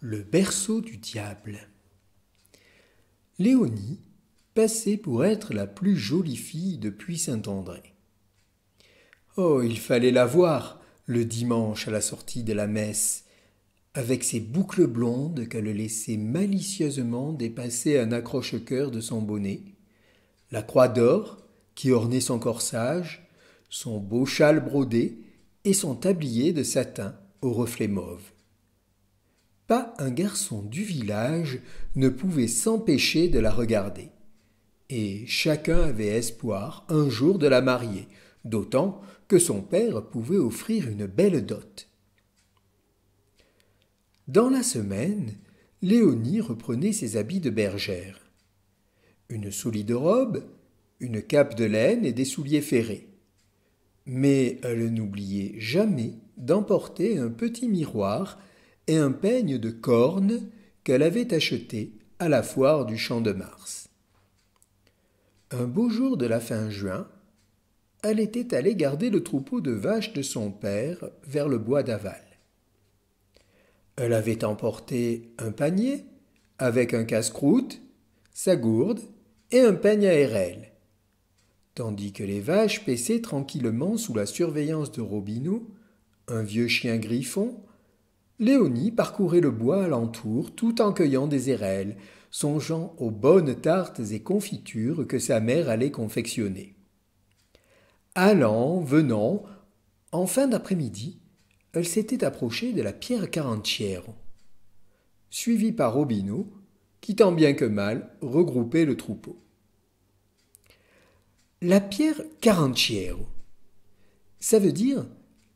Le berceau du diable. Léonie passait pour être la plus jolie fille depuis Saint-André. Oh, il fallait la voir le dimanche à la sortie de la messe, avec ses boucles blondes qu'elle laissait malicieusement dépasser un accroche-cœur de son bonnet, la croix d'or qui ornait son corsage, son beau châle brodé et son tablier de satin au reflet mauve. Pas un garçon du village ne pouvait s'empêcher de la regarder. Et chacun avait espoir un jour de la marier, d'autant que son père pouvait offrir une belle dot. Dans la semaine, Léonie reprenait ses habits de bergère. Une solide robe, une cape de laine et des souliers ferrés. Mais elle n'oubliait jamais d'emporter un petit miroir et un peigne de corne qu'elle avait acheté à la foire du Champ de Mars. Un beau jour de la fin juin, elle était allée garder le troupeau de vaches de son père vers le bois d'Aval. Elle avait emporté un panier avec un casse-croûte, sa gourde et un peigne à érelle, tandis que les vaches paissaient tranquillement sous la surveillance de Robineau, un vieux chien griffon. Léonie parcourait le bois alentour tout en cueillant des érelles, songeant aux bonnes tartes et confitures que sa mère allait confectionner. Allant, venant, en fin d'après-midi, elle s'était approchée de la pierre Carentiero, suivie par Robineau, qui tant bien que mal regroupait le troupeau. La pierre Carentiero, ça veut dire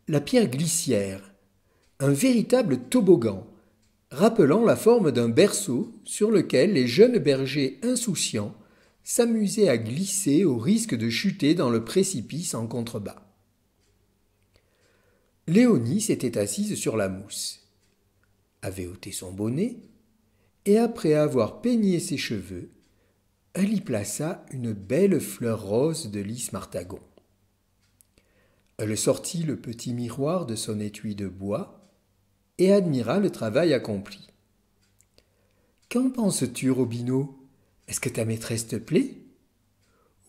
la pierre glissière, un véritable toboggan, rappelant la forme d'un berceau sur lequel les jeunes bergers insouciants s'amusaient à glisser au risque de chuter dans le précipice en contrebas. Léonie s'était assise sur la mousse, avait ôté son bonnet, et après avoir peigné ses cheveux, elle y plaça une belle fleur rose de lys Martagon. Elle sortit le petit miroir de son étui de bois et admira le travail accompli. « Qu'en penses-tu, Robineau? Est-ce que ta maîtresse te plaît ?»«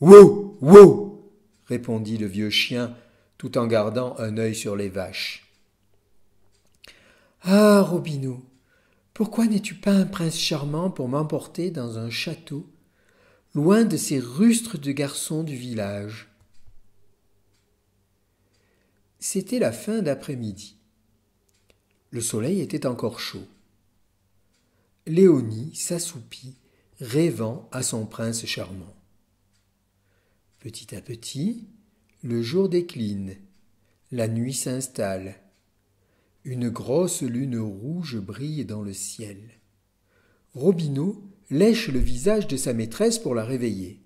Wow, wow !» répondit le vieux chien, tout en gardant un œil sur les vaches. « Ah, Robineau, pourquoi n'es-tu pas un prince charmant pour m'emporter dans un château, loin de ces rustres de garçons du village ?» C'était la fin d'après-midi. Le soleil était encore chaud. Léonie s'assoupit, rêvant à son prince charmant. Petit à petit, le jour décline, la nuit s'installe. Une grosse lune rouge brille dans le ciel. Robineau lèche le visage de sa maîtresse pour la réveiller.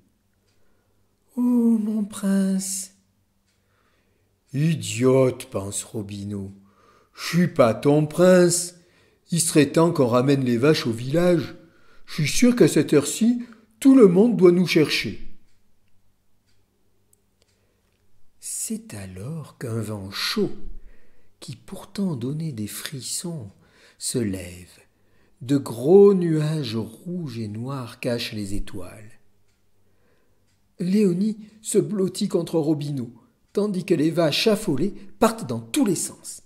« Oh, mon prince !»« Idiote, pense Robineau. Je suis pas ton prince. Il serait temps qu'on ramène les vaches au village. Je suis sûr qu'à cette heure-ci, tout le monde doit nous chercher. » C'est alors qu'un vent chaud, qui pourtant donnait des frissons, se lève. De gros nuages rouges et noirs cachent les étoiles. Léonie se blottit contre Robineau, tandis que les vaches affolées partent dans tous les sens.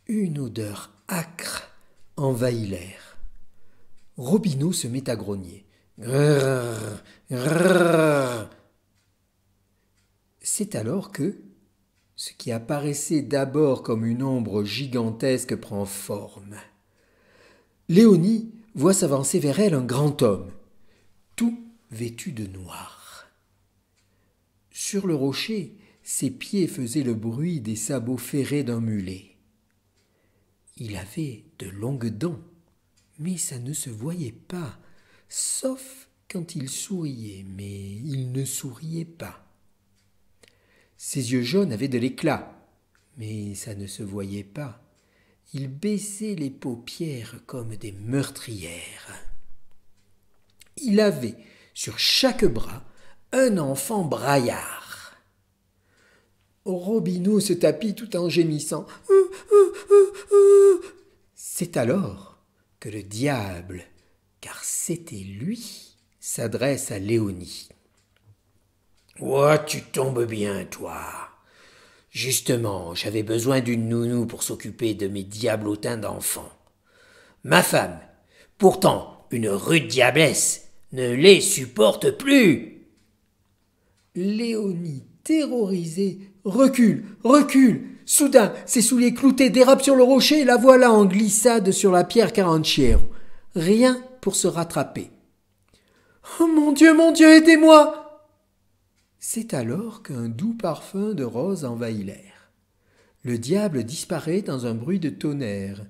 Une odeur âcre envahit l'air. Robineau se met à grogner. Grrr, grrr. C'est alors que ce qui apparaissait d'abord comme une ombre gigantesque prend forme. Léonie voit s'avancer vers elle un grand homme, tout vêtu de noir. Sur le rocher, ses pieds faisaient le bruit des sabots ferrés d'un mulet. Il avait de longues dents, mais ça ne se voyait pas, sauf quand il souriait, mais il ne souriait pas. Ses yeux jaunes avaient de l'éclat, mais ça ne se voyait pas. Il baissait les paupières comme des meurtrières. Il avait sur chaque bras un enfant braillard. Robineau se tapit tout en gémissant. C'est alors que le diable, car c'était lui, s'adresse à Léonie. « Oh, tu tombes bien, toi. Justement, j'avais besoin d'une nounou pour s'occuper de mes diablotins d'enfants. Ma femme, pourtant une rude diablesse, ne les supporte plus. » Léonie, terrorisée, recule. Soudain, ses souliers cloutés dérapent sur le rocher et la voilà en glissade sur la pierre Carranciero. Rien pour se rattraper. « Oh mon Dieu, aidez-moi !» C'est alors qu'un doux parfum de rose envahit l'air. Le diable disparaît dans un bruit de tonnerre,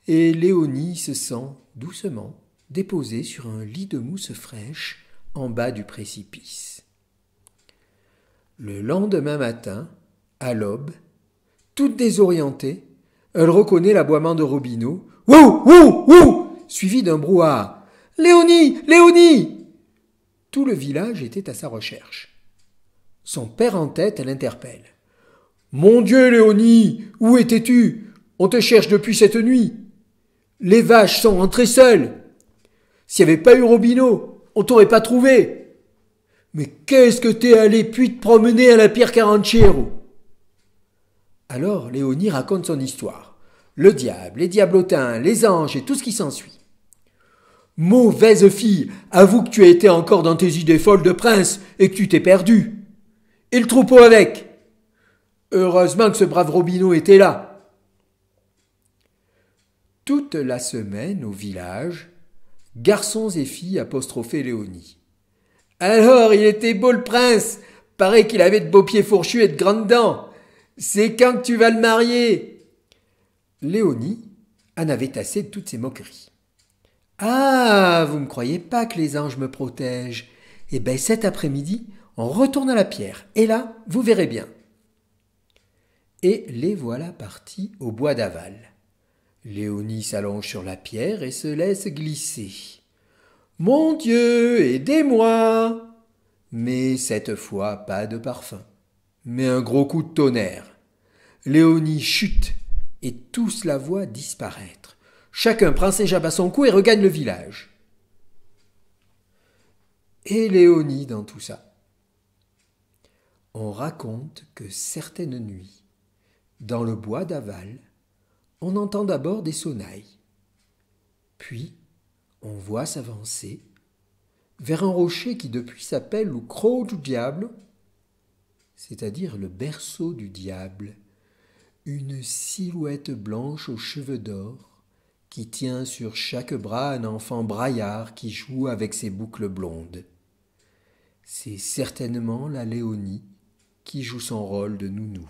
et Léonie se sent doucement déposée sur un lit de mousse fraîche en bas du précipice. Le lendemain matin, à l'aube, toute désorientée, elle reconnaît l'aboiement de Robineau. « Wouh, wouh, wouh !» suivi d'un brouhaha. « Léonie !» Tout le village était à sa recherche. Son père en tête l'interpelle. « Mon Dieu, Léonie, où étais-tu ? On te cherche depuis cette nuit. Les vaches sont rentrées seules. S'il n'y avait pas eu Robineau, on t'aurait pas trouvé. Mais qu'est-ce que t'es allé puis te promener à la pierre Carranciero ?» Alors Léonie raconte son histoire. Le diable, les diablotins, les anges et tout ce qui s'ensuit. « Mauvaise fille, avoue que tu as été encore dans tes idées folles de prince et que tu t'es perdue. Et le troupeau avec. Heureusement que ce brave Robineau était là. » Toute la semaine, au village, garçons et filles apostrophaient Léonie. « Alors, il était beau le prince. Paraît qu'il avait de beaux pieds fourchus et de grandes dents. C'est quand que tu vas le marier ?» Léonie en avait assez de toutes ces moqueries. « Ah, vous ne croyez pas que les anges me protègent ? Eh bien, cet après-midi, on retourne à la pierre, et là, vous verrez bien. » Et les voilà partis au bois d'Aval. Léonie s'allonge sur la pierre et se laisse glisser. « Mon Dieu, aidez-moi !» Mais cette fois, pas de parfum, mais un gros coup de tonnerre. Léonie chute, et tous la voient disparaître. Chacun prend ses jambes à son cou et regagne le village. Et Léonie dans tout ça. On raconte que certaines nuits, dans le bois d'Aval, on entend d'abord des sonnailles. Puis, on voit s'avancer, vers un rocher qui depuis s'appelle le Croc du Diable, c'est-à-dire le berceau du diable, une silhouette blanche aux cheveux d'or, qui tient sur chaque bras un enfant braillard qui joue avec ses boucles blondes. C'est certainement la Léonie qui joue son rôle de nounou.